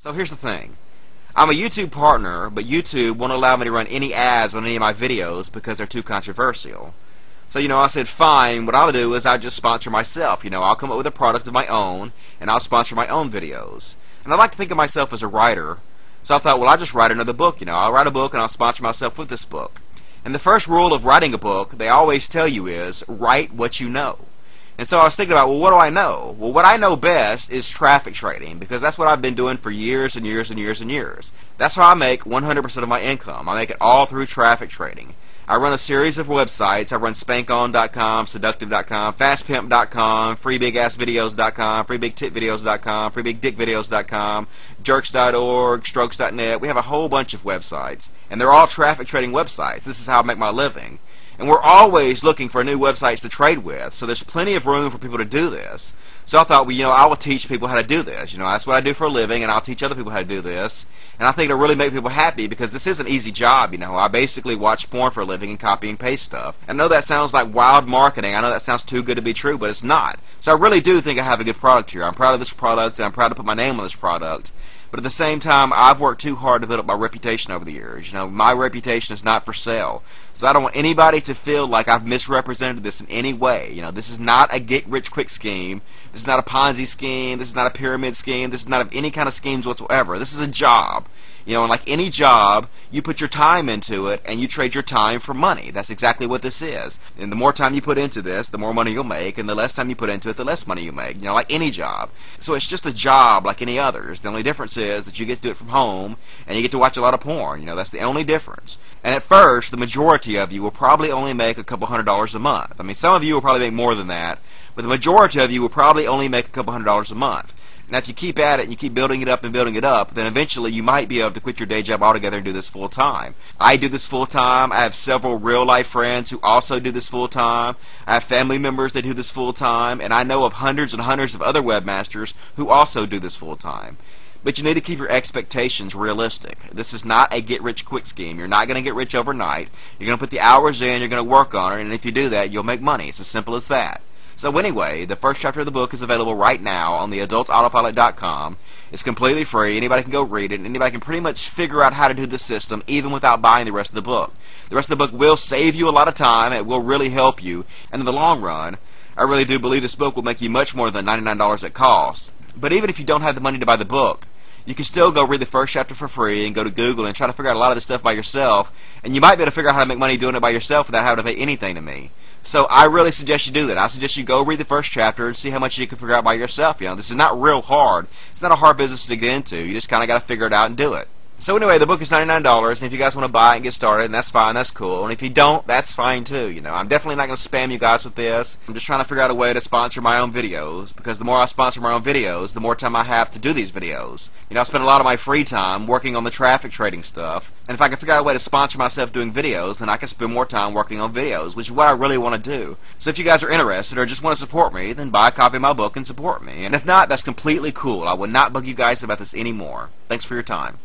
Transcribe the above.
So here's the thing. I'm a YouTube partner, but YouTube won't allow me to run any ads on any of my videos because they're too controversial. So, I said, fine, what I'll do is I'll just sponsor myself. I'll come up with a product of my own, and I'll sponsor my own videos. And I like to think of myself as a writer, so I thought, well, I'll just write another book. I'll write a book and I'll sponsor myself with this book. And the first rule of writing a book, they always tell you is, write what you know. And so I was thinking about, well, what do I know? Well, what I know best is traffic trading, because that's what I've been doing for years and years and years and years. That's how I make 100% of my income. I make it all through traffic trading. I run a series of websites. I run SpankOn.com, Seductive.com, FastPimp.com, FreeBigAssVideos.com, FreeBigTitVideos.com, FreeBigDickVideos.com, Jerks.org, Strokes.net. We have a whole bunch of websites, and they're all traffic trading websites. This is how I make my living. And we're always looking for new websites to trade with, so there's plenty of room for people to do this. So I thought, well, I will teach people how to do this. That's what I do for a living, and I'll teach other people how to do this. And I think it'll really make people happy because this is an easy job. I basically watch porn for a living and copy and paste stuff. I know that sounds like wild marketing. I know that sounds too good to be true, but it's not. So I really do think I have a good product here. I'm proud of this product, and I'm proud to put my name on this product. But at the same time, I've worked too hard to build up my reputation over the years. My reputation is not for sale. So I don't want anybody to feel like I've misrepresented this in any way. This is not a get-rich-quick scheme. This is not a Ponzi scheme. This is not a pyramid scheme. This is not of any kind of schemes whatsoever. This is a job. And like any job, you put your time into it, and you trade your time for money. That's exactly what this is. And the more time you put into this, the more money you'll make, and the less time you put into it, the less money you make. Like any job. So it's just a job like any others. The only difference is that you get to do it from home, and you get to watch a lot of porn. That's the only difference. And at first, the majority of you will probably only make a couple $100s a month. I mean, some of you will probably make more than that, but the majority of you will probably only make a couple $100s a month. Now, if you keep at it and you keep building it up and building it up, then eventually you might be able to quit your day job altogether and do this full time. I do this full time. I have several real-life friends who also do this full time. I have family members that do this full time, and I know of hundreds and hundreds of other webmasters who also do this full time. But you need to keep your expectations realistic. This is not a get-rich-quick scheme. You're not going to get rich overnight. You're going to put the hours in, you're going to work on it, and if you do that, you'll make money. It's as simple as that. So anyway, the first chapter of the book is available right now on the AdultsAutopilot.com. It's completely free. Anybody can go read it, and anybody can pretty much figure out how to do the system even without buying the rest of the book. The rest of the book will save you a lot of time. It will really help you. And in the long run, I really do believe this book will make you much more than $99 it costs. But even if you don't have the money to buy the book, you can still go read the first chapter for free and go to Google and try to figure out a lot of this stuff by yourself. And you might be able to figure out how to make money doing it by yourself without having to pay anything to me. So I really suggest you do that. I suggest you go read the first chapter and see how much you can figure out by yourself. This is not real hard. It's not a hard business to get into. You just kind of got to figure it out and do it. So anyway, the book is $99, and if you guys want to buy it and get started, and that's fine, that's cool. And if you don't, that's fine too. I'm definitely not going to spam you guys with this. I'm just trying to figure out a way to sponsor my own videos, because the more I sponsor my own videos, the more time I have to do these videos. I spend a lot of my free time working on the traffic trading stuff, and if I can figure out a way to sponsor myself doing videos, then I can spend more time working on videos, which is what I really want to do. So if you guys are interested or just want to support me, then buy a copy of my book and support me. And if not, that's completely cool. I will not bug you guys about this anymore. Thanks for your time.